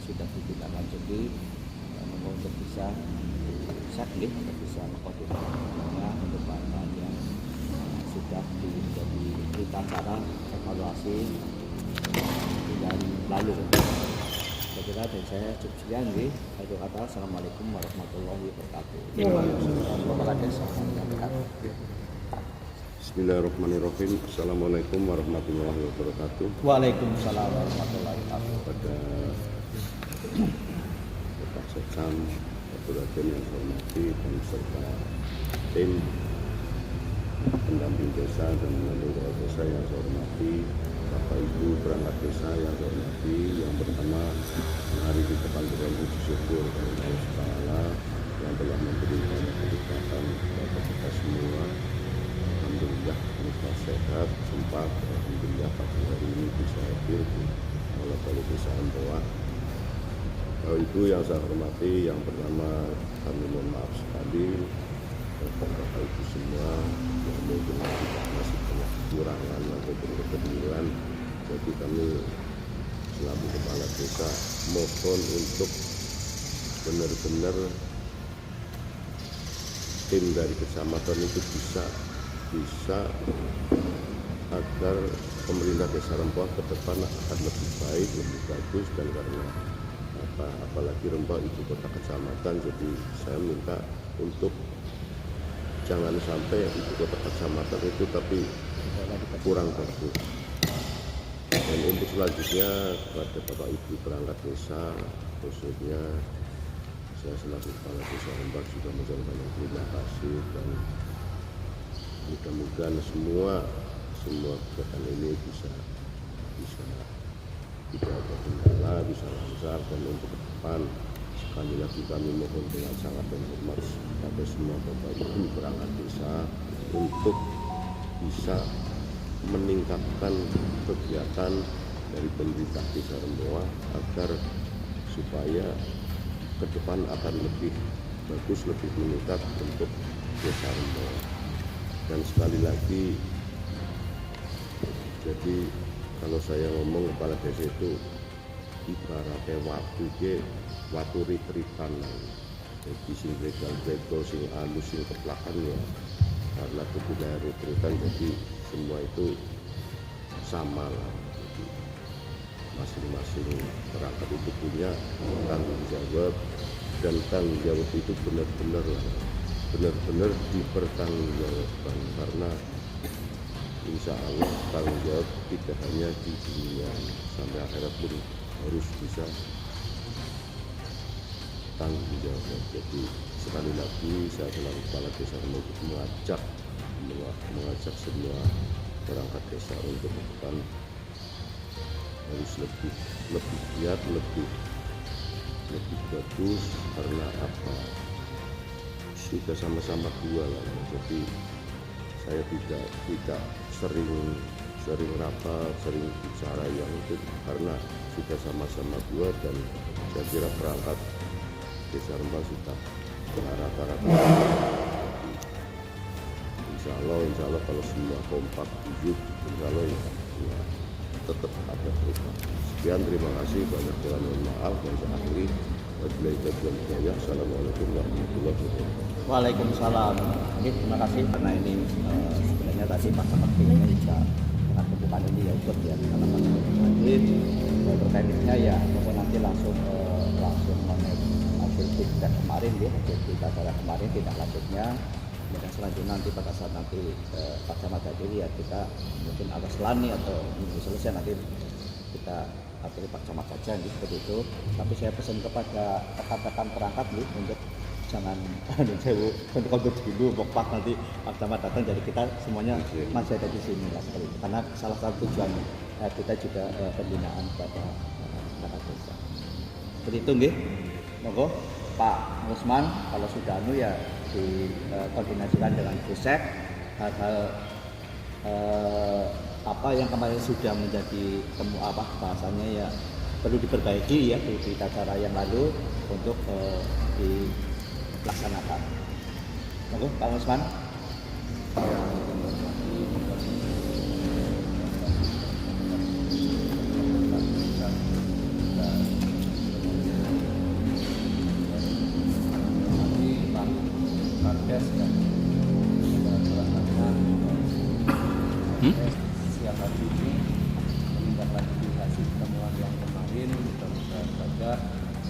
sudah ditindaklanjuti untuk bisa untuk bisa mengkoordinasikannya untuk bahan yang sudah menjadi berita acara evaluasi dan lalu. Saya kira dari saya cukup sekian. Akhir kata, assalamualaikum warahmatullahi wabarakatuh. Bismillahirrahmanirrahim. Assalamualaikum warahmatullahi wabarakatuh. Waalaikumsalam warahmatullahi wabarakatuh. Pada Bapak Sekam, Bapak Raden yang saya hormati, dan serta tim pendamping desa dan pendamping desa yang saya hormati, Bapak Ibu perangkat desa yang saya hormati, yang pertama hari kita panjatkan puji syukur kepada Allah Taala yang telah memberikan kenikmatan kepada kita semua. Alhamdulillah kita sehat, sempat. Alhamdulillah pagi hari ini bisa hadir di Balai Desa Amboa. Ibu yang saya hormati, yang pertama kami mohon maaf sekali Bapak Ibu semua yang mungkin masih banyak kekurangan ataupun kekeliruan. Jadi kami selaku kepala desa mohon untuk benar-benar tim dari kecamatan itu bisa agar pemerintah Desa Rempah ke depan akan lebih baik, lebih bagus, dan karena apalagi Rempah ibu kota kecamatan, jadi saya minta untuk jangan sampai ibu kota kecamatan itu tapi kurang bagus. Dan untuk selanjutnya kepada Bapak Ibu perangkat desa, khususnya saya selaku kepala desa Rempah juga mengucapkan terima kasih, dan mudah-mudahan semua kegiatan ini bisa tidak ada kendala, bisa lancar. Dan untuk ke depan sekali lagi kami mohon dengan sangat hormat kepada semua Bapak Ibu perangkat desa untuk bisa meningkatkan kegiatan dari pemerintah Desa Remboa agar supaya ke depan akan lebih bagus, lebih meningkat untuk Desa Remboa. Dan sekali lagi, jadi kalau saya ngomong kepala desa itu ibaratnya watu ritritan, jadi sing regal sing alus sing keplakan ya, karena ketika ritritan jadi semua itu sama lah. Jadi masing-masing perangkat itu punya tanggung jawab, dan tanggung jawab itu benar-benar dipertanggungjawabkan, karena insya Allah tanggung jawab tidak hanya di dunia, sampai akhirat pun harus bisa tanggung jawab. Jadi sekali lagi saya selaku kepala desa mengajak semua perangkat desa untuk ke depan harus lebih giat, lebih bagus. Karena apa? Sudah sama-sama dua lah. Jadi saya tidak sering rapat, sering bicara yang itu, karena sudah sama-sama dua. Dan saya kira perangkat Desa Rempah sudah rata-rata. Insya Allah kalau semua kompak tujuh, insya Allah ya tetap ada perubahan. Sekian, terima kasih banyak, mohon maaf, dan saya akhiri. Assalamualaikum warahmatullahi wabarakatuh. Waalaikumsalam. Terima kasih karena ini sebenarnya tadi Pak Seperti ini juga dengan pembukaan ini ya ikut ya karena Pak Seperti terkaitnya ya pokoknya nanti langsung hasil feedback kemarin ya, hasil kita acara kemarin tidak lanjutnya. Dan selanjutnya nanti pada saat nanti Pak Camat hadir ya kita mungkin agak selani atau minggu selesai nanti kita atur Pak Camat saja gitu, seperti itu. Tapi saya pesan kepada rekan-rekan perangkat nih untuk jangan untuk dulu Pak nanti Pak Camat datang, jadi kita semuanya masih ada di sini lah seperti itu. Karena salah satu tujuan kita juga pembinaan pada perangkat desa. Seperti itu nggih. Monggo Pak Usman kalau sudah ya dikoordinasikan dengan Pusek hal-hal apa yang kemarin sudah menjadi bahasanya ya perlu diperbaiki ya di acara yang lalu untuk dilaksanakan. Monggo Pak Usman.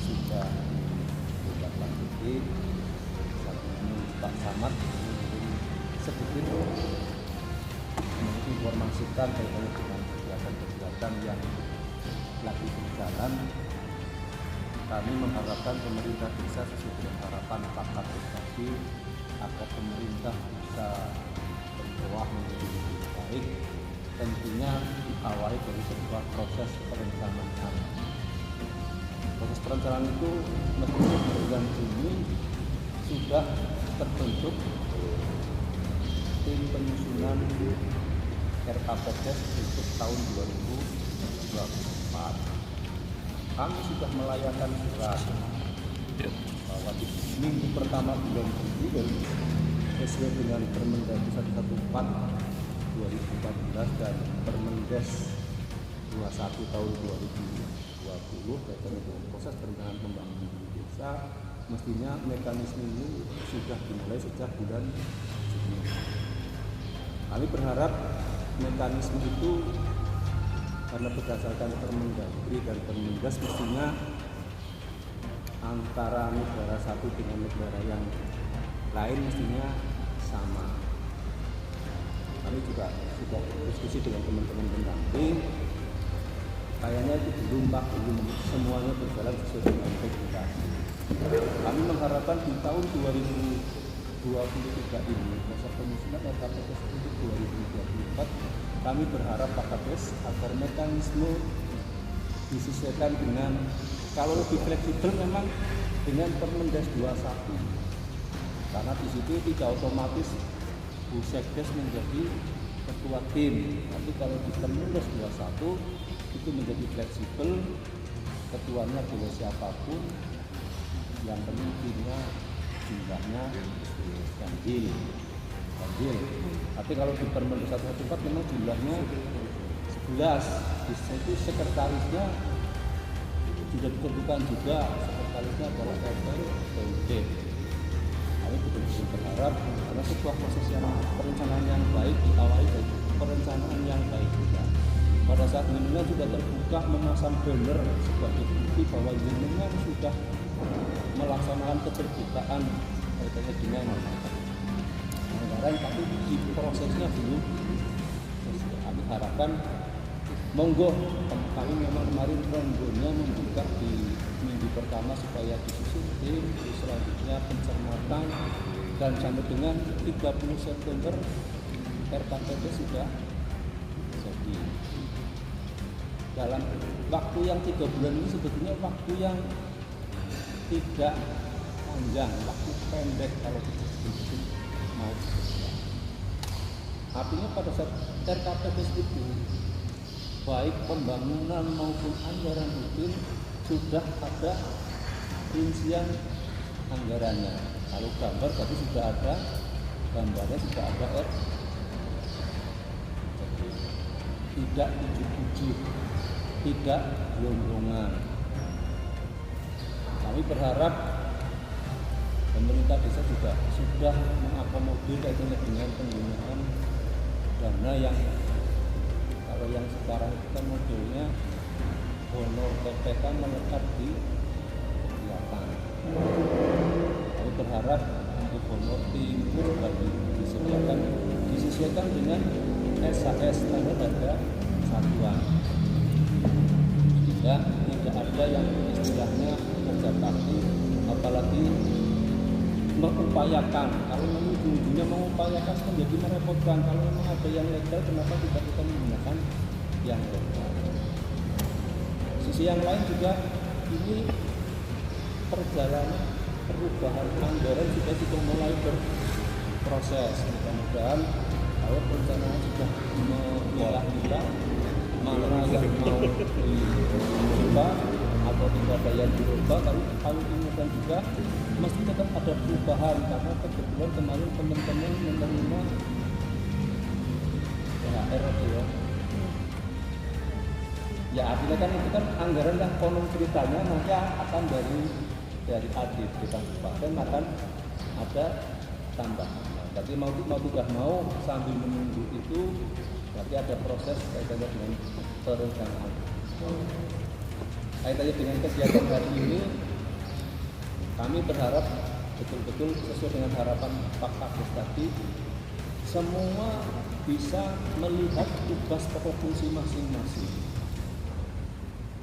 sudah ditindaklanjuti. Saat ini Pak Samad mungkin sedikit menginformasikan terkait dengan kegiatan-kegiatan yang lagi berjalan. Kami mengharapkan pemerintah desa sesuai dengan harapan Pak Kapus tadi agar pemerintah bisa berbuah menjadi lebih baik. Tentunya diawali dari sebuah proses perencanaan. Proses perencanaan itu mestinya bulan Juni sudah terbentuk tim penyusunan RKPDes untuk tahun 2024. Kami sudah melayangkan surat bahwa di minggu pertama bulan Juli sesuai dengan Permendagri 114 2014 dan Permendes 21 tahun 2020 kaitan dengan proses perencanaan pembangunan di desa, mestinya mekanisme ini sudah dimulai sejak bulan Juni. Kami berharap mekanisme itu karena berdasarkan Permendagri dan Permendes mestinya antara negara satu dengan negara yang lain mestinya sama. Kami juga sudah diskusi dengan teman-teman pendamping. Kayaknya itu belum semuanya berjalan sesuai dengan regulasi. Kami mengharapkan di tahun 2023 ini proses penyusunan RKPDes untuk 2024 kami berharap Pak Kapes agar mekanisme disesuaikan dengan, kalau lebih fleksibel memang dengan Permendes 21, karena di situ tidak otomatis Bu Sekdes menjadi ketua tim, tapi kalau di Permendes 21 itu menjadi fleksibel, ketuanya boleh siapapun, yang penting timnya jumlahnya ganjil. Tapi kalau di Permendes 114 memang jumlahnya 11. Di situ sekretarisnya sudah ditentukan juga, sekretarisnya adalah RT PUD. Kami betul-betul berharap karena sebuah proses yang perencanaan yang baik diawali dari perencanaan yang baik juga. Pada saat jenengan sudah terbuka memasang banner sebagai bukti bahwa jenengan sudah melaksanakan keterbukaan kaitannya dengan anggaran, tapi di prosesnya belum. Kami harapkan monggo, kami memang kemarin rondonya membuka di minggu pertama supaya disusun tim, selanjutnya pencermatan, dan sampai dengan 30 September RKPD sudah jadi. Dalam waktu yang 3 bulan ini sebetulnya waktu yang tidak panjang, waktu pendek kalau kita mau. Artinya pada saat RKPDes itu baik pembangunan maupun anggaran rutin sudah ada rincian anggarannya. Kalau gambar tadi sudah ada gambarnya, sudah ada tidak ujuk-ujuk, tidak gelondongan. Kami berharap pemerintah desa juga sudah mengakomodir kaitannya dengan penggunaan dana yang kalau yang sekarang itu kan modelnya honor TPK melekat di kegiatan. Kami berharap untuk honor tim itu juga disesuaikan dengan SAS standar harga satuan. Tidak ada yang istilahnya kerja bakti, apalagi mengupayakan. Kalau memang ujung-ujungnya mengupayakan menjadi merepotkan. Kalau memang ada yang legal, kenapa tidak kita menggunakan yang legal? Sisi yang lain juga ini perjalanan perubahan anggaran juga sudah mulai berproses. Mudah-mudahan kalau perencanaan sudah memilah-milah mana yang mau dirubah atau tidak ada yang dirubah, tapi kalau kemudian juga mesti tetap ada perubahan karena kebetulan kemarin teman-teman menerima THR ya. Ya artinya kan itu kan anggaran yang konon ceritanya nanti akan dari adit kita kabupaten akan ada tambahan. Tapi mau tidak mau sambil menunggu itu berarti ada proses kaitannya dengan perencanaan. Kaitannya dengan kegiatan hari ini kami berharap betul-betul sesuai dengan harapan Pak Kades tadi, semua bisa melihat tugas pokok fungsi masing-masing.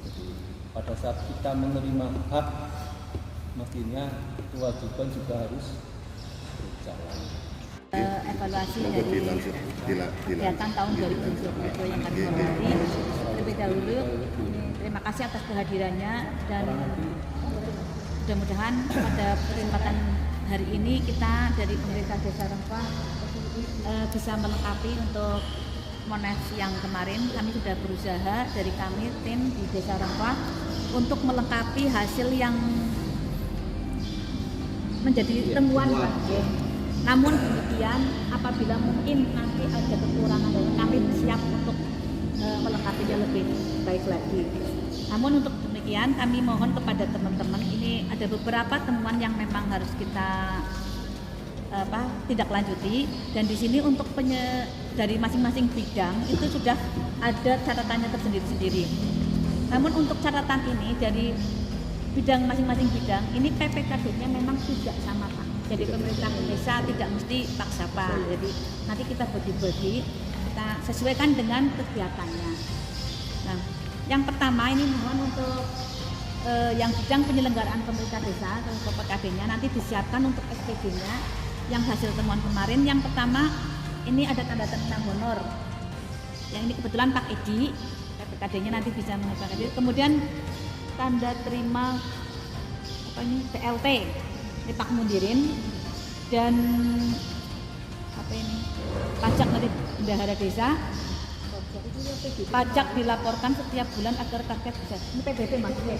Jadi pada saat kita menerima hak, mestinya kewajiban juga harus berjalan. Evaluasi dari kegiatan tahun 2022 yang kami hormati, terlebih dahulu terima kasih atas kehadirannya, dan mudah-mudahan pada kesempatan hari ini kita dari pemerintah Desa Rempah bisa melengkapi untuk Monas yang kemarin. Kami sudah berusaha dari kami tim di Desa Rempah untuk melengkapi hasil yang menjadi temuan Pak. Namun demikian, apabila mungkin nanti ada kekurangan, kami siap untuk melengkapinya lebih baik lagi. Namun untuk demikian, kami mohon kepada teman-teman, ini ada beberapa temuan yang memang harus kita tidak lanjuti, dan di sini untuk dari masing-masing bidang itu sudah ada catatannya tersendiri-sendiri. Namun untuk catatan ini dari bidang masing-masing bidang, ini PPKD-nya memang tidak sama Pak. Jadi pemerintah desa tidak mesti Pak Sapa. Jadi nanti kita bagi-bagi, kita sesuaikan dengan kegiatannya. Nah, yang pertama ini mohon untuk yang bidang penyelenggaraan pemerintah desa atau PPKD-nya nanti disiapkan untuk SPG-nya yang hasil temuan kemarin. Yang pertama ini ada tanda terima honor. Yang ini kebetulan Pak Edi, PPKD-nya nanti bisa mengetahui. Kemudian tanda terima BLT ini Pak Mundirin, dan pajak dari bendahara desa. Pajak dilaporkan setiap bulan agar target bisa. Ini PBB maksudnya.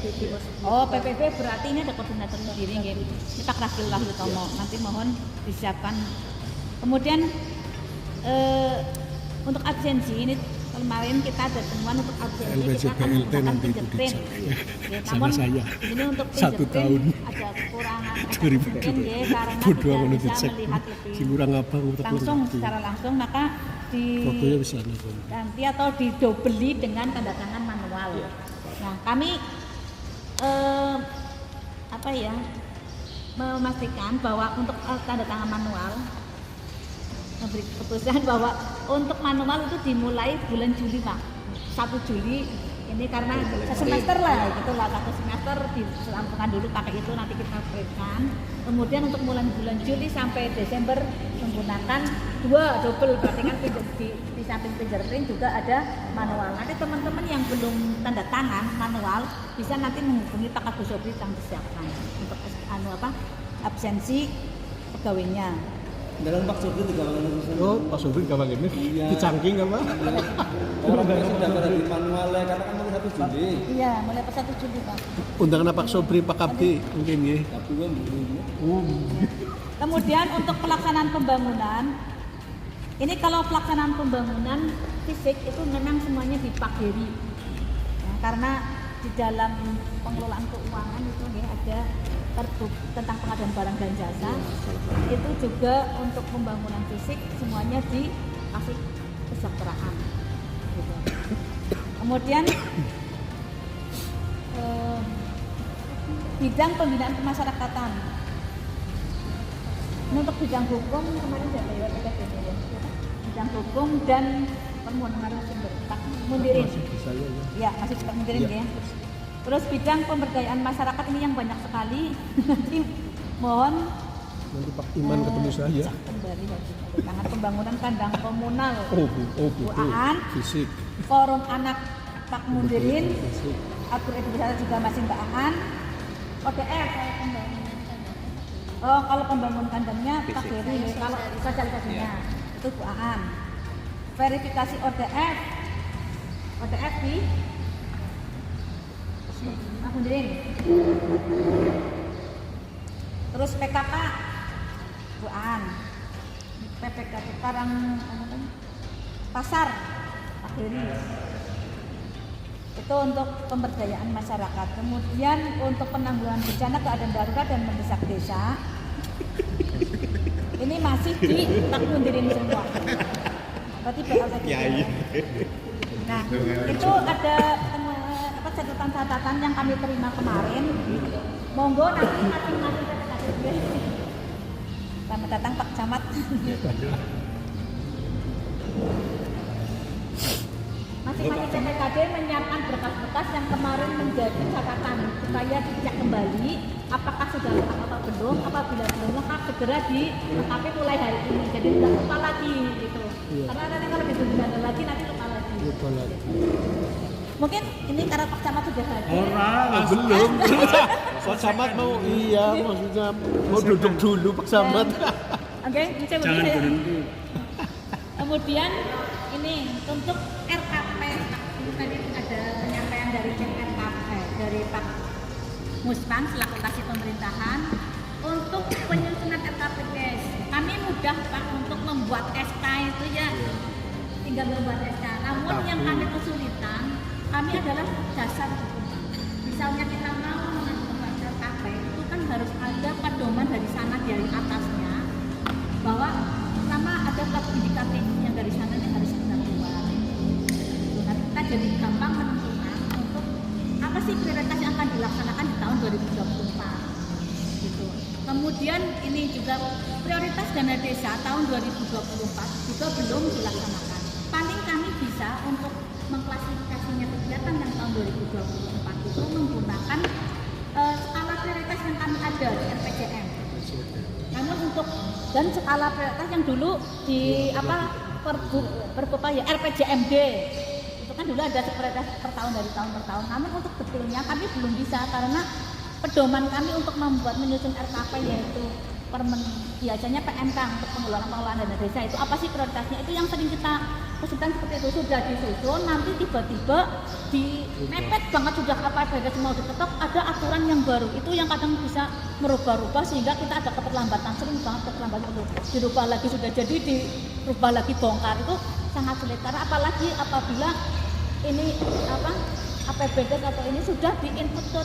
Oh, PBB berarti ini ada koordinator sendiri nggih. Ini Pak Rakil Wahyutomo. Nanti mohon disiapkan. Kemudian untuk absensi ini kemarin kita ada temuan untuk absensi, kita akan menggunakan fingerprint. Ya, namun saya ini untuk 1 tahun ada kekurangan, ada 2002 ya, karena bodoh tidak kalau bisa dicek melihat lebih kurang apa langsung secara langsung, maka fotonya bisa ganti atau didobeli dengan tanda tangan manual. Nah, kami memastikan bahwa untuk tanda tangan manual, memberi keputusan bahwa untuk manual itu dimulai bulan Juli Pak, 1 Juli ini karena semester lah, gitu lah, 1 semester diselampungkan dulu pakai itu, nanti kita printkan. Kemudian untuk bulan Juli sampai Desember menggunakan double, berarti kan di samping fingerprint juga ada manual. Nanti teman-teman yang belum tanda tangan manual bisa nanti menghubungi Pak Agus Sobri yang disiapkan untuk absensi pegawainya. Dalam Pak Sobri juga Oh, Pak Sobri gampang ini. Dicangking apa? Orangnya sudah pada di manualnya karena kan mulai 1 Juli. Iya, mulai 1 Juli Pak. Undangan Pak Sobri, Pak Kabdi mungkin ya. Tapi kan Kemudian untuk pelaksanaan pembangunan, ini kalau pelaksanaan pembangunan fisik itu memang semuanya di Pak Heri. Ya, karena di dalam pengelolaan keuangan itu ya ada Pergub tentang pengadaan barang dan jasa, itu juga untuk pembangunan fisik semuanya dikasih kesejahteraan. Gitu. Kemudian bidang pembinaan kemasyarakatan. Ini untuk bidang hukum kemarin sudah lewat ya. Bidang hukum dan permohonan sumber Pak Mundirin. Ya, masih Pak Mundirin ya. Terus bidang pemberdayaan masyarakat ini yang banyak sekali. Nanti mohon nanti Pak Iman ketemu saya. Kembali lagi tangan pembangunan kandang komunal. Betul. Fisik. Forum anak Pak Mundirin. Atur edukasi juga masih Mbak Aan. ODF kalau pembangunan kandangnya Pak Heri, kalau sosialisasinya itu Bu Aan. Verifikasi ODF di Pak Mundirin. Terus PKK Bu Aan. PPKD Karang Pasar Pak Heri. Itu untuk pemberdayaan masyarakat. Kemudian untuk penanggulangan bencana, keadaan darurat dan mendesak desa. Ini masih di Pak Mundirin semua. Berarti BLT. Nah, itu ada catatan-catatan yang kami terima kemarin Monggo nanti masing-masing PPKD. Selamat datang Pak Camat. Masing-masing PPKD menyiapkan berkas-berkas yang kemarin menjadi catatan supaya dicek kembali apakah sudah lengkap atau belum. Apabila belum lengkap segera dilengkapi mulai hari ini. Jadi tidak lupa lagi gitu. Karena nanti kalau ditunda lagi nanti lupa lagi. Mungkin ini karena Pak Camat sudah hadir. Belum. Pak Camat mau maksudnya mau duduk dulu Pak Camat. Oke, saya Jangan berhenti. Kemudian ini untuk RKP tadi ada penyampaian dari RKP dari Pak Muspan selaku kasih pemerintahan untuk penyusunan RKP guys. Kami mudah Pak untuk membuat SK itu ya, tinggal membuat SK. Namun yang kami kesulitan, kami adalah dasar hukum. Misalnya kita mau membuat RKP itu kan harus ada pedoman dari sana dari atasnya bahwa pertama ada suatu indikatif yang dari sana yang harus kita buat. Kita jadi gampang menentukan untuk apa sih prioritas yang akan dilaksanakan di tahun 2024 gitu. Kemudian ini juga prioritas dana desa tahun 2024 juga belum dilaksanakan. Paling kami bisa untuk mengklasifikasinya kegiatan yang tahun 2024 itu menggunakan skala prioritas yang kami ada di RPJM. Namun untuk dan skala prioritas yang dulu di Pergub ya RPJMD itu kan dulu ada prioritas per tahun dari tahun per tahun. Namun untuk detailnya kami belum bisa karena pedoman kami untuk membuat menyusun RKP yaitu biasanya PMK untuk pengelolaan dana desa itu apa sih prioritasnya, itu yang sering kita kesulitan seperti itu. Sudah disusun nanti tiba-tiba di mepet banget sudah apa mau diketok ada aturan yang baru itu yang kadang bisa merubah-rubah sehingga kita ada keterlambatan, sering banget keterlambatan itu dirubah lagi, sudah jadi dirubah lagi bongkar itu sangat sulit karena apalagi apabila ini APBD atau ini sudah diinput ke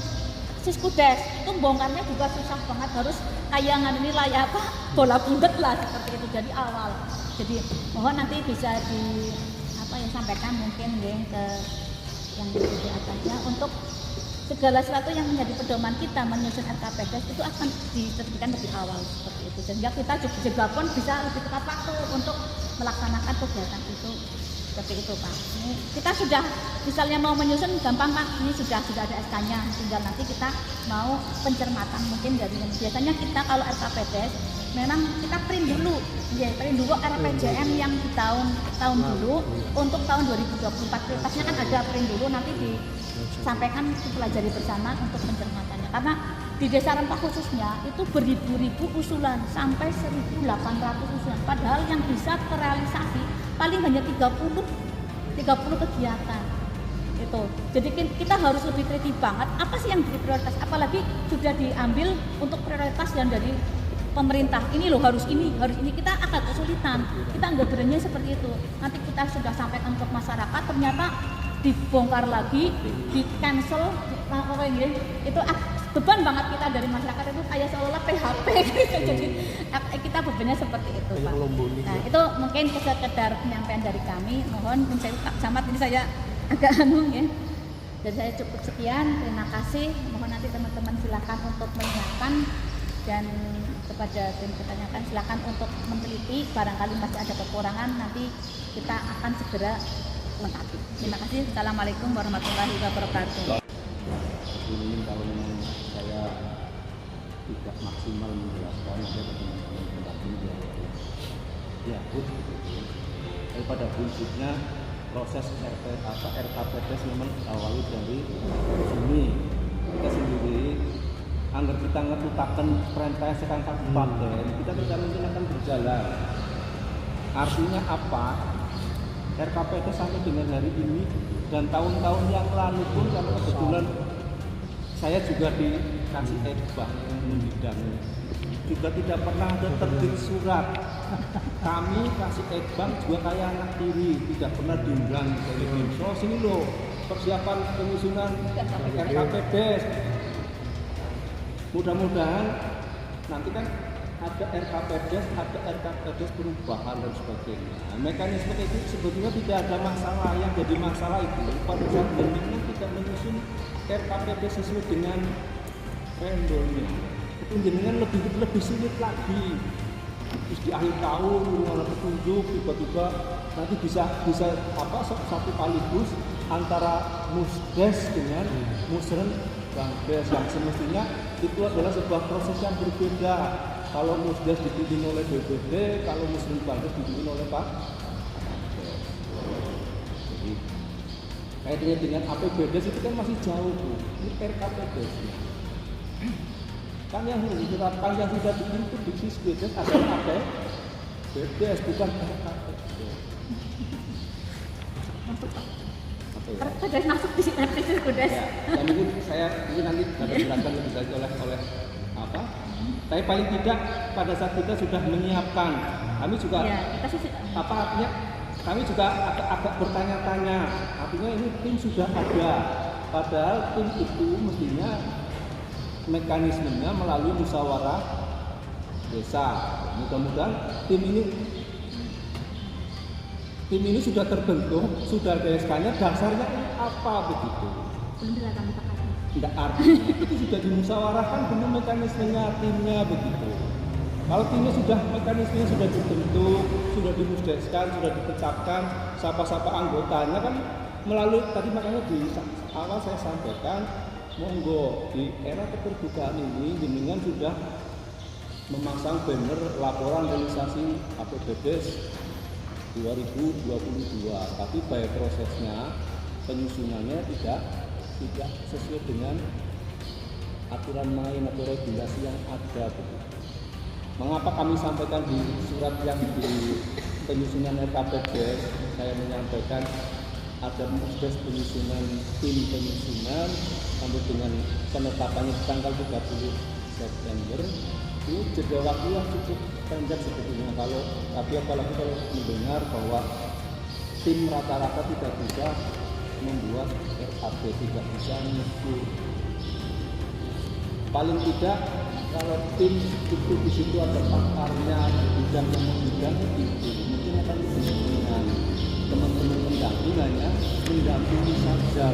Siskudes itu bongkarnya juga susah banget, harus tayangan ini layak bola bulat lah seperti itu jadi awal. Jadi mohon nanti bisa sampaikan mungkin ke yang di atasnya untuk segala sesuatu yang menjadi pedoman kita menyusun RKPD itu akan diterbitan lebih awal seperti itu sehingga kita juga pun bisa lebih tepat waktu untuk melaksanakan kegiatan itu. Seperti itu Pak. Ini kita sudah misalnya mau menyusun gampang Pak. Ini sudah ada SK-nya. Tinggal nanti kita mau pencermatan mungkin dari biasanya kita kalau RKPD memang kita print dulu RPJM yang di tahun dulu untuk tahun 2024. Prioritasnya kan ada print dulu nanti disampaikan dipelajari bersama untuk pencermatannya. Karena di Desa Rempah khususnya itu beribu-ribu usulan sampai 1.800 usulan. Padahal yang bisa terrealisasi paling hanya 30 kegiatan itu. Jadi kita harus lebih teliti banget apa sih yang jadi prioritas, apalagi sudah diambil untuk prioritas yang dari pemerintah ini loh harus ini kita agak kesulitan, kita nggak berani seperti itu. Nanti kita sudah sampaikan ke masyarakat ternyata dibongkar lagi, di cancel itu beban banget kita dari masyarakat itu kayak seolah PHP gitu. Jadi kita bebannya seperti itu Pak. Nah itu mungkin sekedar penyampaian dari kami. Mohon Pak Camat ini saya agak ya. Jadi saya cukup sekian. Terima kasih. Mohon nanti teman-teman silakan untuk menyiapkan dan kepada tim ketanyakan silakan untuk meneliti. Barangkali masih ada kekurangan nanti kita akan segera lengkapi. Terima kasih. Assalamualaikum warahmatullahi wabarakatuh. Ini kalau memang saya tidak maksimal menjelaskan ada teman-teman pendamping ya tapi pada prinsipnya proses RKPD memang awali dari Juni kita sendiri agar kita ngetutakan perintah sekarang kabupaten kita tidak mungkin akan berjalan. Artinya apa? RKPD sampai dengan hari ini dan tahun-tahun yang lalu pun kalau kebetulan saya juga dikasih ekbah membidangi juga tidak pernah ada terbit surat. Kami kasih ekbah juga kayak anak tiri, tidak pernah diundang dari Dinsos. Ini loh persiapan penyusunan RKPD. Mudah-mudahan nanti kan ada RKPD, ada RKPD perubahan dan sebagainya. Mekanisme itu sebetulnya tidak ada masalah. Yang jadi masalah itu pada saat Mendikbud tidak menyusun RKPD sesuai dengan vendornya itu jenengan lebih sulit lagi. Terus di akhir tahun ada petunjuk tiba-tiba nanti bisa satu kaligus antara musdes dengan musren bankdes yang semestinya itu adalah sebuah proses yang berbeda. Kalau musdes dipimpin oleh BPD, kalau musren bankdes dipimpin oleh Pak. Jadi kaitannya dengan APBDes itu kan masih jauh Bu. Ini RKPDes. Kan yang diterapkan yang sudah bikin itu diksi BPD adalah APBDes bukan RKPDes. Sudah masuk di sini sudah. Ya, dan ini nanti akan dijelaskan lebih lanjut oleh apa? Tapi paling tidak pada saat kita sudah menyiapkan, kami juga artinya kami juga agak bertanya-tanya. Artinya ini tim sudah ada, padahal tim itu mestinya mekanismenya melalui musyawarah desa. Mudah-mudahan tim ini sudah terbentuk, sudah ada SK-nya, dasarnya apa begitu? Belum dilakukan tidak artinya itu sudah dimusyawarahkan belum mekanismenya timnya begitu. Kalau timnya sudah mekanismenya sudah dibentuk, sudah dimusdeskan, sudah ditetapkan, siapa-siapa anggotanya kan melalui tadi makanya di awal saya sampaikan monggo di era keterbukaan ini jenengan sudah memasang banner laporan realisasi APBDes 2022, tapi by prosesnya penyusunannya tidak sesuai dengan aturan main atau regulasi yang ada begitu. Mengapa kami sampaikan di surat yang di penyusunan RKPDes saya menyampaikan ada proses penyusunan tim penyusunan sampai dengan penetapannya tanggal 30 September itu jeda waktu yang cukup pendek sebetulnya tapi apalagi kalau mendengar bahwa tim rata-rata tidak bisa membuat RAP, tidak bisa mengukur. Paling tidak kalau tim itu di situ ada pakarnya, bidang yang membidang itu mungkin akan dengan teman-teman pendamping hanya mendampingi saja.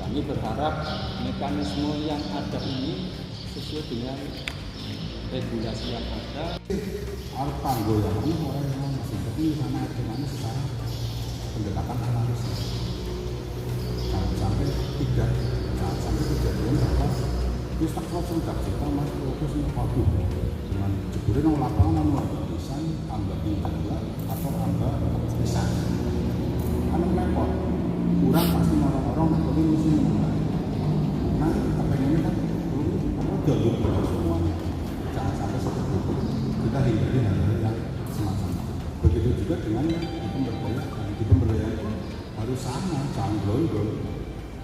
Kami berharap mekanisme yang ada ini sesuai dengan regulasi yang ada. Harus tanggul yang ini orang yang masih tapi sana dengan sekarang pendekatan analisis sampai tiga bulan berapa itu tak sudah kita masih fokus ini waktu dengan jeburin orang lapangan luar desain angga tinggal atau angga desain kan repot kurang pasti orang-orang lebih musim nanti kita pengennya kan jalur semua jangan sampai seperti itu kita hindari hal-hal yang semacam itu. Begitu juga dengan di pemberdayaan itu harus sama, jangan gelondong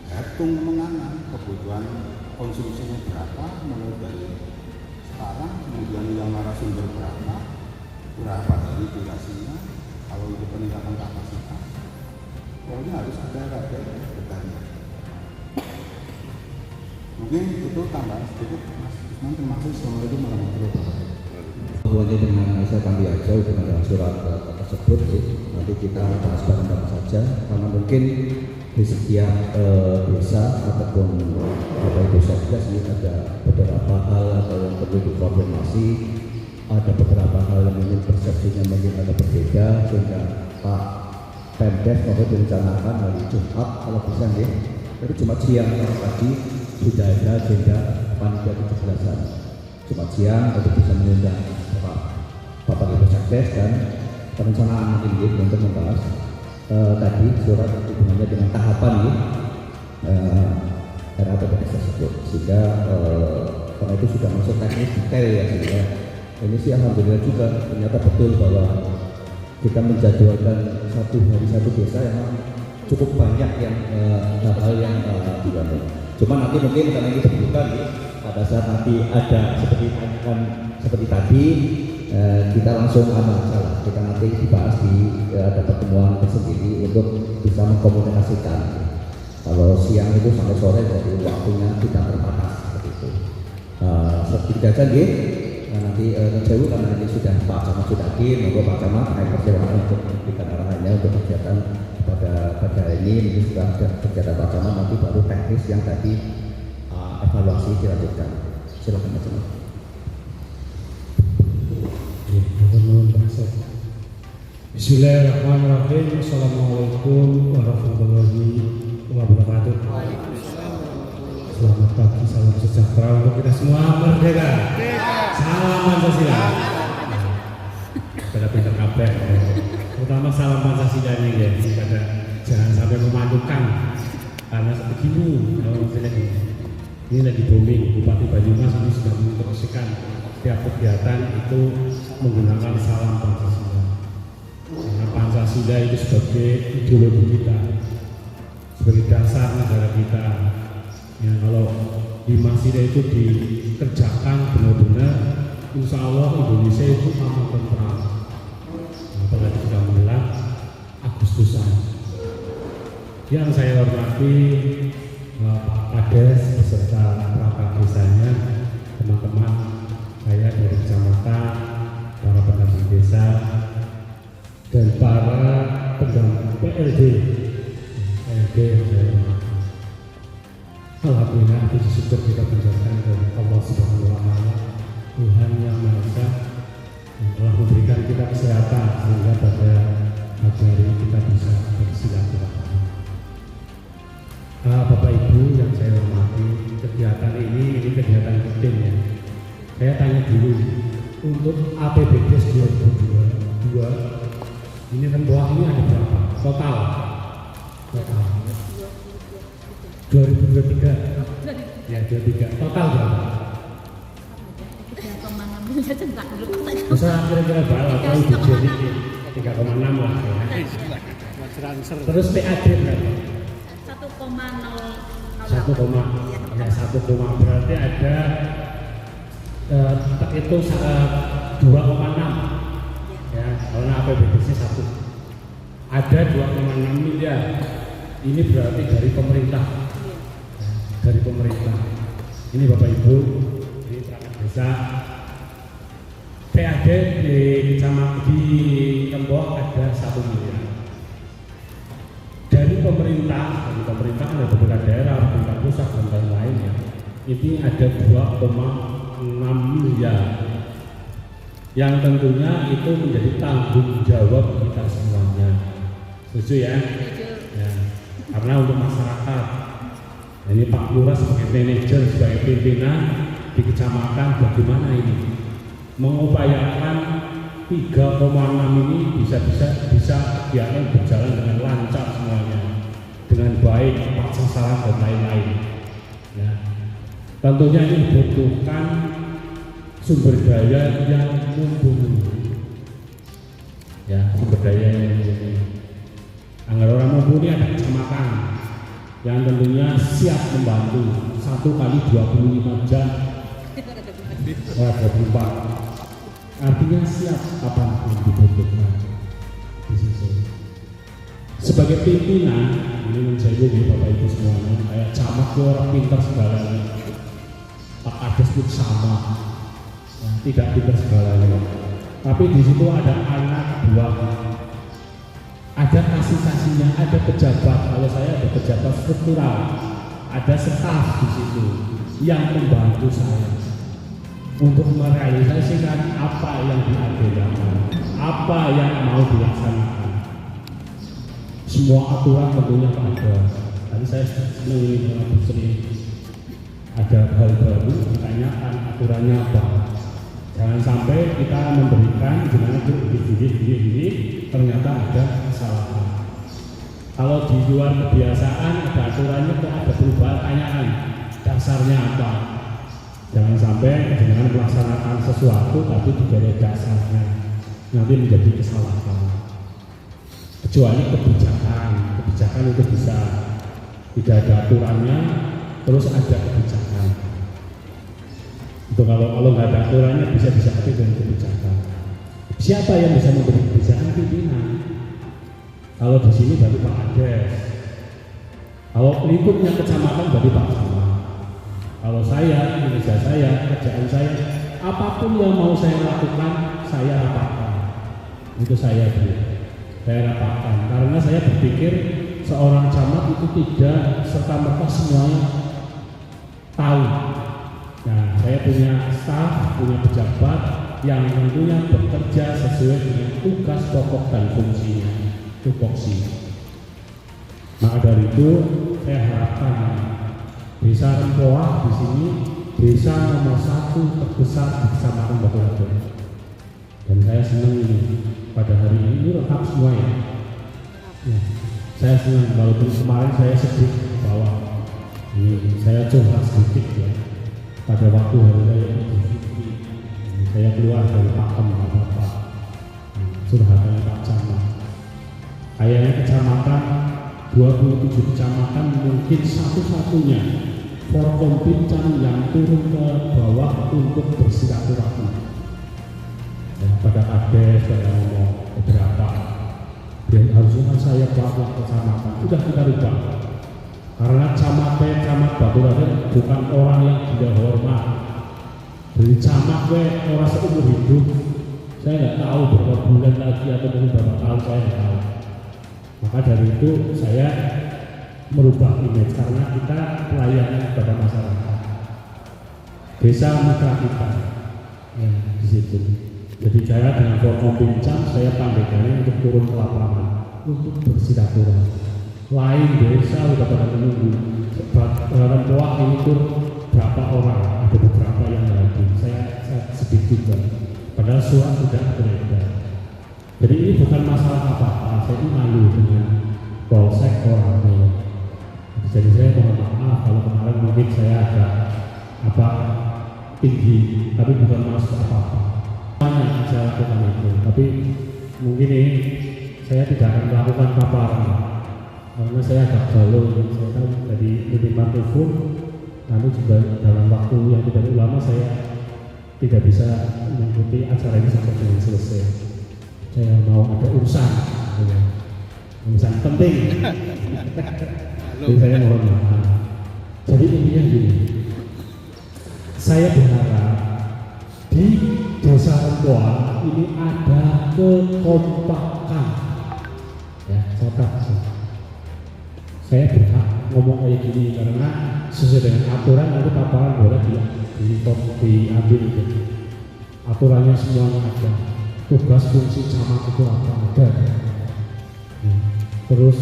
hitung mengenai kebutuhan konsumsinya berapa mulai dari sekarang kemudian yang narasumber berapa dari durasinya kalau itu peningkatan kapasitas pokoknya harus ada bedanya. Mungkin itu tambah sedikit Mas Usman, terima kasih. Assalamualaikum warahmatullahi wabarakatuh. Hubungannya dengan saya kami aja dengan surat tersebut nanti kita bahas bareng-bareng saja karena mungkin di setiap desa ataupun Bapak Ibu Satgas ini ada beberapa hal atau yang perlu dikonfirmasi, ada beberapa hal yang mungkin persepsinya mungkin ada berbeda sehingga Pak Pemdes mau direncanakan hari Jumat kalau bisa nih, tapi Jumat siang tadi sudah ada agenda panitia 17-an Jumat siang untuk bisa mengundang Bapak Ibu Satgas dan perencanaan mungkin untuk membahas tadi surat hubungannya dengan tahapan RAPBDes tersebut sehingga karena itu sudah masuk teknis detail ya sehingga ini sih alhamdulillah juga ternyata betul bahwa kita menjadwalkan satu hari satu desa yang cukup banyak yang hal-hal yang dibangun. Cuma nanti mungkin karena ini terbuka pada saat nanti ada seperti tadi kita langsung salah kita nanti dibahas ada pertemuan tersendiri untuk bisa mengkomunikasikan. Kalau siang itu sampai sore jadi waktunya tidak terbatas seperti itu. Seperti saja nanti jauh karena ini sudah Pak Camat sudah hadir, monggo Pak Camat saya persilakan untuk memberikan arahannya untuk kegiatan pada ini mungkin sudah kegiatan Pak Camat nanti baru teknis teknis yang tadi evaluasi dilanjutkan. Silakan Mas Jamal. Bismillahirrahmanirrahim. Assalamualaikum warahmatullahi wabarakatuh. Selamat pagi, salam sejahtera untuk kita semua. Merdeka. Salam Pancasila. Pada pinter kabeh. Terutama salam Pancasila ini ya. Jangan sampai memalukan. Karena begini, kalau misalnya ini lagi booming, Bupati Banyumas ini sudah menginstruksikan setiap kegiatan itu menggunakan salam Pancasila. Karena Pancasila itu sebagai ideologi kita, sebagai dasar negara kita. Ya, kalau di Masjid itu dikerjakan benar-benar, insya Allah Indonesia itu aman tentram. Apalagi sudah menjelang Agustusan. Yang saya hormati Pak Kades beserta perangkat desanya, teman-teman saya dari kecamatan, para pendamping desa, dan para pendamping PLD yang saya hormati. Alhamdulillah, puji syukur kita panjatkan dari Allah Subhanahu wa Ta'ala, Tuhan yang Maha Esa, yang telah memberikan kita kesehatan sehingga pada pagi hari ini kita bisa bersilaturahmi. Bapak Ibu yang saya hormati, kegiatan ini kegiatan penting ya. Saya tanya dulu, untuk APBDes 2022 ini kan bawah ini ada berapa? Total 2023 ya 23 total berapa? 3,6 Bisa kira-kira berapa? Kalau jadi 3,6 lah ya. Terus PAD berapa? 1,0 berarti ada itu 2,6 ya, karena APBDes-nya 1 ada 2,6 miliar. Ini berarti dari pemerintah ini Bapak Ibu, ini perangkat desa. PAD di kecamatan di Tembok ada 1 miliar. Dari pemerintah ada beberapa daerah, pemerintah pusat dan lain-lain ya. Ini ada 2,6 miliar. Yang tentunya itu menjadi tanggung jawab kita semuanya. Setuju ya? Ya. Karena untuk masyarakat, ini Pak Lurah sebagai manajer, sebagai pimpinan di kecamatan, bagaimana ini mengupayakan 3,6 ini bisa kegiatan berjalan dengan lancar semuanya, dengan baik, tepat sasaran dan lain-lain. Ya. Tentunya ini dibutuhkan sumber daya yang mumpuni. Ya, sumber daya yang mumpuni. Agar orang mumpuni ada kecamatan yang tentunya siap membantu 1 kali 25 jam. Wah, 24. Artinya siap kapanpun dibutuhkan di situ. Sebagai pimpinan, ini menjadi Bapak Ibu semuanya, kayak camat itu orang pintar segalanya. Pak Kades pun sama, ya, tidak pintar segalanya. Tapi di situ ada anak buah, ada kasih-kasihnya, ada pejabat. Kalau saya ada pejabat struktural, ada staf di situ yang membantu saya untuk merealisasikan apa yang diagendakan, apa yang mau dilaksanakan. Semua aturan tentunya ada. Tadi saya senang ini Bu Sri, ada hal baru, ditanyakan aturannya apa. Jangan sampai kita memberikan gimana ini ternyata ada kesalahan. Kalau di luar kebiasaan ada aturannya, kok ada perubahan, tanyaan dasarnya apa. Jangan sampai dengan melaksanakan sesuatu tapi tidak ada dasarnya, nanti menjadi kesalahan. Kecuali kebijakan itu bisa tidak ada aturannya, terus ada kebijakan. Itu kalau nggak ada aturannya bisa tapi dengan kebijakan. Siapa yang bisa memberi kebijakan? Pimpinan. Kalau di sini berarti Pak Kades. Kalau lingkupnya kecamatan berarti Pak Camat. Kalau saya, Indonesia saya, kerjaan saya, apapun yang mau saya lakukan, saya rapatkan. Itu saya rapatkan. Karena saya berpikir seorang camat itu tidak serta-merta semuanya tahu. Nah, saya punya staf, punya pejabat yang tentunya bekerja sesuai dengan tugas pokok dan fungsinya, tupoksi. Maka dari itu saya harapkan Desa Rempoah di sini desa nomor 1 terbesar di Kecamatan Batu. Dan saya senang ini pada hari ini lengkap semua ya. Saya senang walaupun kemarin saya sedih bahwa ini saya curhat sedikit ya. Pada waktu hari raya saya keluar dari pakem Bapak curhatannya Pak Camat. Kayaknya kecamatan 27 kecamatan mungkin satu-satunya Forkompincan yang turun ke bawah untuk bersilaturahmi. Pada kades saya ngomong beberapa harusnya saya bawa ke kecamatan, sudah kita rubah karena camat Batu Raden bukan orang yang tidak hormat. Dari camat orang seumur hidup, saya nggak tahu berapa bulan lagi atau mungkin berapa tahun, saya nggak tahu. Maka dari itu saya merubah image karena kita pelayanan kepada masyarakat, desa mitra kita ya, di situ. Jadi saya dengan Forkompincan saya pandaikannya untuk turun ke lapangan untuk bersilaturahmi. Lain desa udah pada menunggu. Rempoah ini tuh berapa orang? Ada beberapa yang lagi. Saya sedih juga. Padahal surat sudah beredar. Jadi ini bukan masalah apa-apa. Saya ini malu dengan polsek orangnya. Jadi saya mohon maaf kalau kemarin mungkin saya agak tinggi, tapi bukan masalah apa-apa. Yang saya lakukan itu, tapi mungkin ini saya tidak akan melakukan paparan karena saya agak galau. Saya kan dari menerima telepon, lalu juga dalam waktu yang tidak lama saya tidak bisa mengikuti acara ini sampai dengan selesai. Saya mau ada urusan penting. Jadi saya mohon maaf. Jadi intinya gini, saya berharap di Desa Rempoah ini ada kekompakan. Ya, catat. Saya berhak ngomong kayak gini karena sesuai dengan aturan nanti paparan boleh diambil itu. Aturannya semuanya ada. Tugas fungsi camat itu apa ada. Ya. Terus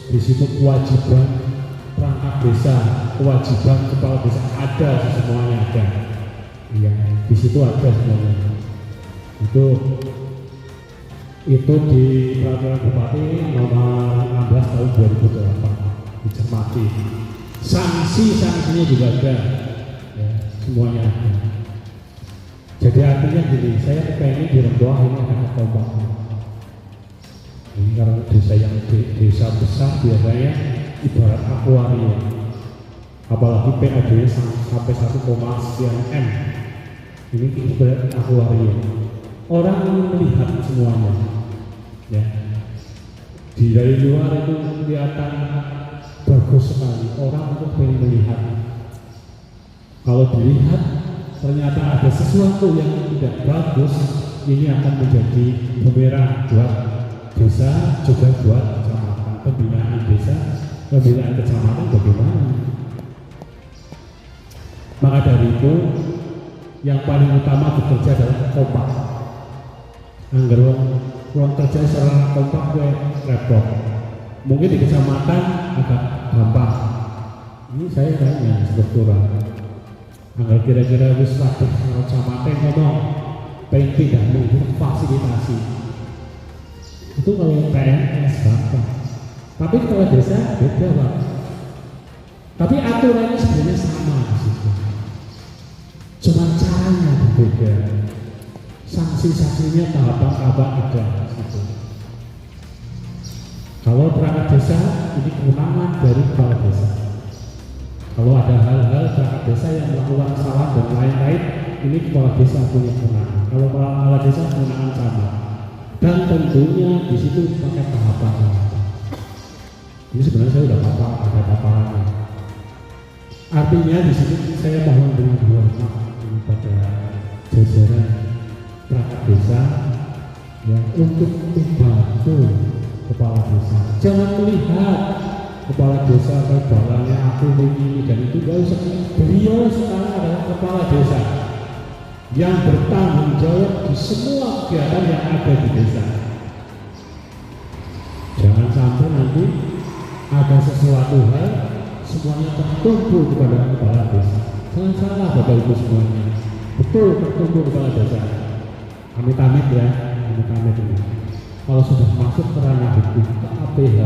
di situ kewajiban perangkat desa, kewajiban kepala desa ada, semuanya ada. Iya, di situ ada semuanya. Itu di peraturan Bupati nomor 16 tahun 2008 dicermati. Sanksinya juga ada, ya, semuanya ada. Jadi artinya gini, saya pengen di Rempoah ini akan kekompakan. Ini karena desa besar biasanya ibarat akuarium, apalagi PAD sampai 1,sekian M. Ini ibarat akuarium. Orang ingin melihat semuanya, ya. Dari luar itu kelihatan bagus sekali. Orang itu ingin melihat. Kalau dilihat ternyata ada sesuatu yang tidak bagus, ini akan menjadi bumerang buat desa, juga buat kecamatan. Pembinaan desa, pembinaan kecamatan bagaimana? Maka dari itu yang paling utama bekerja adalah kompak. Angger ruang kerja secara kompak gue repot. Mungkin di kecamatan agak gampang. Ini saya tanya struktural. Angger kira-kira wis waktu kecamatan ngomong pengen tidak mungkin fasilitasi. Itu kalau PNS gampang. Tapi kalau desa beda Pak. Tapi aturannya sebenarnya sama di situ. Cuma caranya berbeda. Sanksi-sanksinya tahapan-tahapan ada di situ. Kalau perangkat desa ini kewenangan dari kepala desa. Kalau ada hal-hal perangkat desa yang melakukan kesalahan dan lain-lain, ini kepala desa punya kewenangan. Kalau kepala desa kewenangan sama. Dan tentunya di situ pakai tahapan. Ini sebenarnya saya sudah ada paparannya. Artinya di sini saya mohon dengan hormat kepada jajaran perangkat desa yang untuk membantu kepala desa. Jangan melihat kepala desa balangnya aku ini dan itu gak usah. Beliau sekarang adalah kepala desa yang bertanggung jawab di semua kegiatan yang ada di desa. Jangan sampai nanti ada sesuatu hal semuanya tertumpu kepada kepala desa. Jangan salah Bapak Ibu semuanya, betul tertumpu kepala desa. Amit-amit ya, amit-amit ini. Kalau sudah masuk ke ranah hukum, ke APH,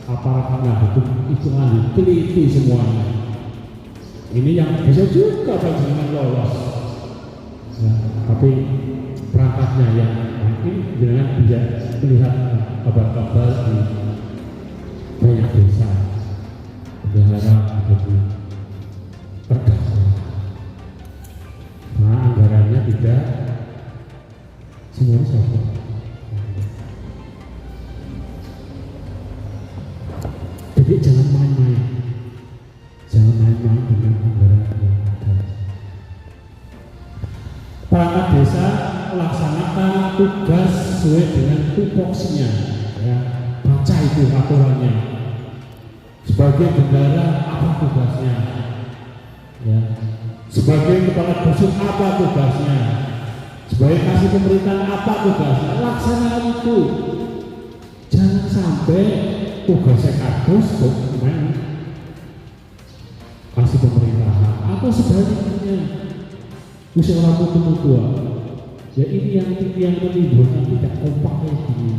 aparat ranah hukum itu harus teliti semuanya. Ini yang bisa juga dengan lolos. Nah, tapi perangkatnya yang mungkin jangan bisa melihat kabar-kabar di banyak desa. Berharap menjadi terdakwa. Nah, anggarannya tidak semuanya sama. Jadi jangan main-main dengan anggaran yang ada. Perangkat desa laksanakan tugas sesuai dengan tupoksinya, ya. Baca itu aturannya. Sebagai bendara apa tugasnya, ya. Sebagai kepala dusun apa tugasnya, sebagai kasih pemerintahan apa tugasnya, laksanakan itu. Jangan sampai tugasnya kardus dokumen kasih pemerintahan atau sebaliknya usia orang tua. Ya ini yang menimbulkan tidak kompak kayak gini.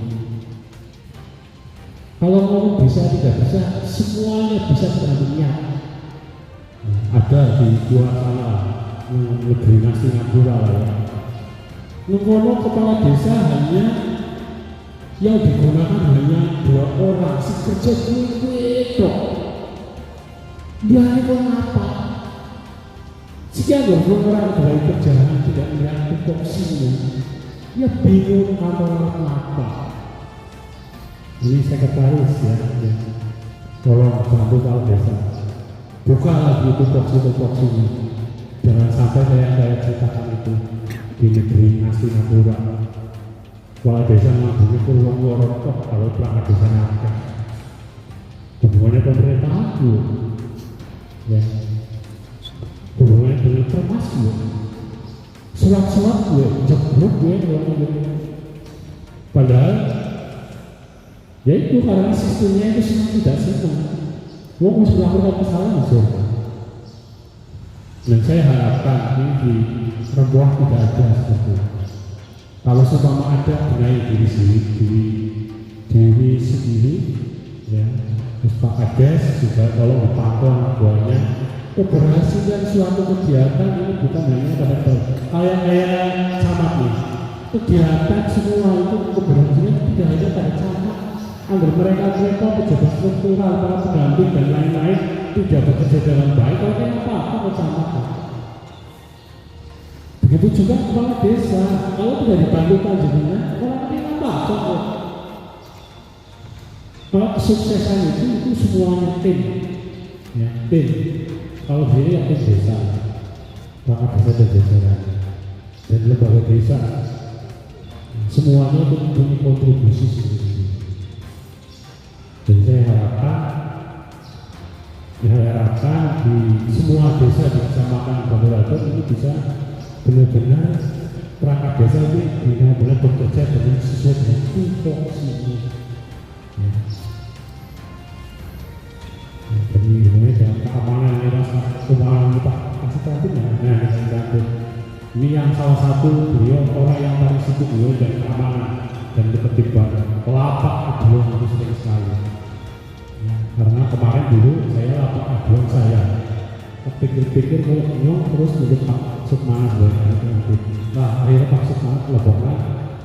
Kalau ngomong bisa tidak bisa, semuanya bisa sebenarnya. Ada di dua sana negeri Singapura ya. Ngomong kepala desa hanya yang digunakan hanya 2 orang, si kerja dok. Dia itu apa? Sekian 20 orang dari kerjaan tidak melihat tupoksinya. Dia bingung kantor apa. Ini sekretaris ya, tolong bantu kepala desa. Buka lagi tupoksi-tupoksinya. Jangan sampai saya ceritakan itu di negeri Singapura. Kepala desa mengambilnya ke ruang lorok kalau perangkat desa nakal. Hubungannya pemerintah aku, ya. Hubungannya dengan termas gue, surat-surat gue, jeblok gue, padahal ya itu karena sistemnya itu semua tidak senang. Gue harus melakukan kesalahan semua. Dan saya harapkan ini di Rembuah tidak ada seperti itu. Kalau seumpama ada benahi diri sendiri, ya, terus Pak Kades juga tolong dipantau buahnya. Keberhasilan suatu kegiatan ini bukan hanya pada kayak camat nih. Kegiatan semua itu keberhasilan tidak hanya pada camat. Agar mereka pejabat struktural, para pendamping dan lain-lain tidak bekerja dengan baik, kalau apa camat. Begitu juga kepala desa, kalau tidak dibantu panjenengan, orang ini apa? Kalau kesuksesan itu semuanya tim, ya, tim. Kalau diri ya tim desa, maka desa dan jajaran dan lembaga desa, semuanya itu punya kontribusi sendiri. Dan saya harapkan di semua desa di Kecamatan Bangurado ini bisa benar-benar perangkat desa ini benar-benar bekerja dengan sesuai dengan tupoksi ini. Jadi ini dengan keamanan ini rasa keuangan kita kasih terhati ini yang salah satu beliau orang yang paling sibuk beliau dan keamanan dan ketertiban lapak beliau itu sering sekali. Karena kemarin dulu saya lapak aduan saya pikir-pikir kalau nyong terus menjadi Pak Sukmanas nanti. Nah akhirnya Pak Sukmanas laporkan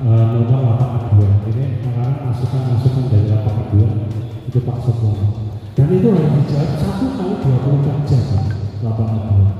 nomor lapak aduan. Ini sekarang masukan dari lapak aduan itu Pak Sukmanas. Dan itu harus dijawab 1 kali 24 jam lapak aduan.